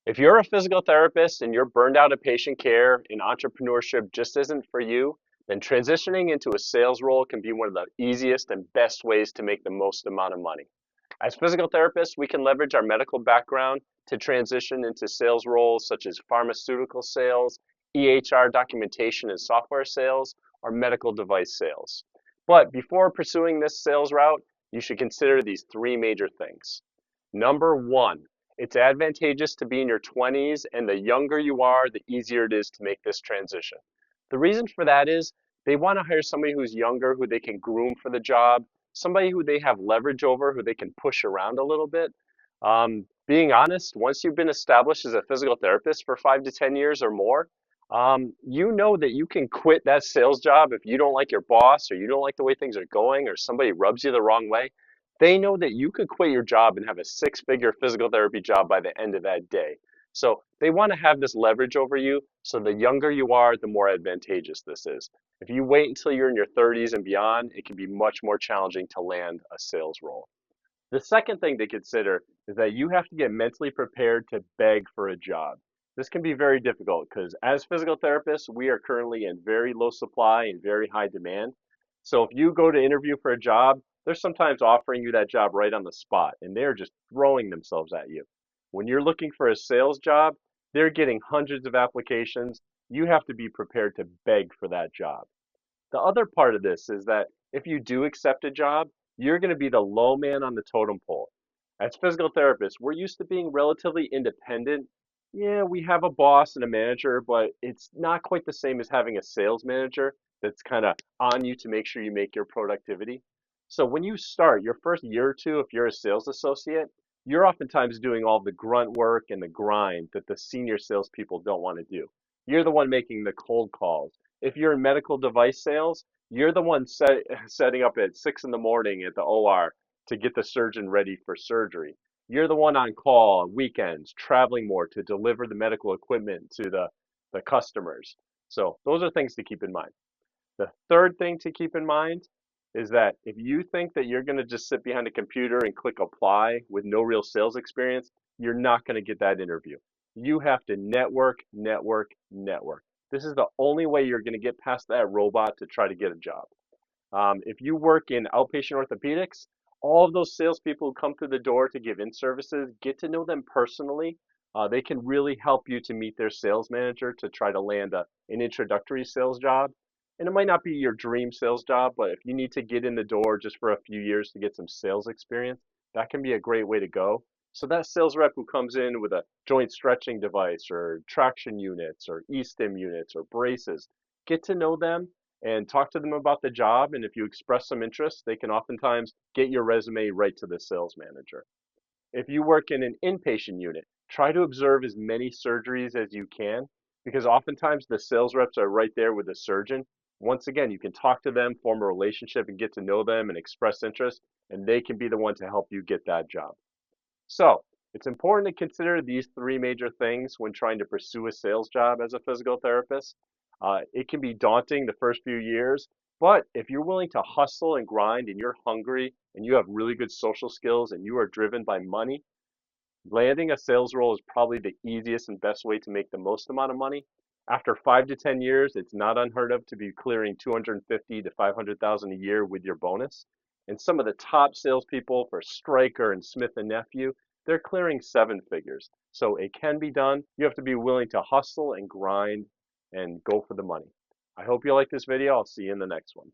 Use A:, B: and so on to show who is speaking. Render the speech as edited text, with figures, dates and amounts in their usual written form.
A: If you're a physical therapist and you're burned out of patient care and entrepreneurship just isn't for you, then transitioning into a sales role can be one of the easiest and best ways to make the most amount of money. As physical therapists, we can leverage our medical background to transition into sales roles such as pharmaceutical sales, EHR documentation and software sales, or medical device sales. But before pursuing this sales route, you should consider these three major things. Number one, it's advantageous to be in your 20s, and the younger you are, the easier it is to make this transition. The reason for that is they want to hire somebody who's younger, who they can groom for the job, somebody who they have leverage over, who they can push around a little bit. Being honest, once you've been established as a physical therapist for 5 to 10 years or more, you know that you can quit that sales job if you don't like your boss or you don't like the way things are going or somebody rubs you the wrong way. They know that you could quit your job and have a six-figure physical therapy job by the end of that day. So they want to have this leverage over you. So the younger you are, the more advantageous this is. If you wait until you're in your 30s and beyond, it can be much more challenging to land a sales role. The second thing to consider is that you have to get mentally prepared to beg for a job. This can be very difficult because as physical therapists, we are currently in very low supply and very high demand. So if you go to interview for a job, they're sometimes offering you that job right on the spot and they're just throwing themselves at you. When you're looking for a sales job, they're getting hundreds of applications. You have to be prepared to beg for that job. The other part of this is that if you do accept a job, you're going to be the low man on the totem pole. As physical therapists, we're used to being relatively independent. Yeah, we have a boss and a manager, but it's not quite the same as having a sales manager that's kind of on you to make sure you make your productivity. So when you start your first year or two, if you're a sales associate, you're oftentimes doing all the grunt work and the grind that the senior salespeople don't want to do. You're the one making the cold calls. If you're in medical device sales, you're the one setting up at 6 in the morning at the OR to get the surgeon ready for surgery. You're the one on call on weekends, traveling more to deliver the medical equipment to the customers. So those are things to keep in mind. The third thing to keep in mind is that if you think that you're going to just sit behind a computer and click apply with no real sales experience, you're not going to get that interview. You have to network, network, network. This is the only way you're going to get past that robot to try to get a job. If you work in outpatient orthopedics, all of those salespeople who come through the door to give in services, get to know them personally. They can really help you to meet their sales manager to try to land an introductory sales job. And it might not be your dream sales job, but if you need to get in the door just for a few years to get some sales experience, that can be a great way to go. So that sales rep who comes in with a joint stretching device or traction units or e-stim units or braces, get to know them and talk to them about the job. And if you express some interest, they can oftentimes get your resume right to the sales manager. If you work in an inpatient unit, try to observe as many surgeries as you can because oftentimes the sales reps are right there with the surgeon. Once again, you can talk to them, form a relationship, and get to know them and express interest, and they can be the one to help you get that job. So it's important to consider these three major things when trying to pursue a sales job as a physical therapist. It can be daunting the first few years, but if you're willing to hustle and grind and you're hungry and you have really good social skills and you are driven by money, landing a sales role is probably the easiest and best way to make the most amount of money. After 5 to 10 years, it's not unheard of to be clearing 250 to 500,000 a year with your bonus. And some of the top salespeople for Stryker and Smith and Nephew, they're clearing seven figures. So it can be done. You have to be willing to hustle and grind and go for the money. I hope you like this video. I'll see you in the next one.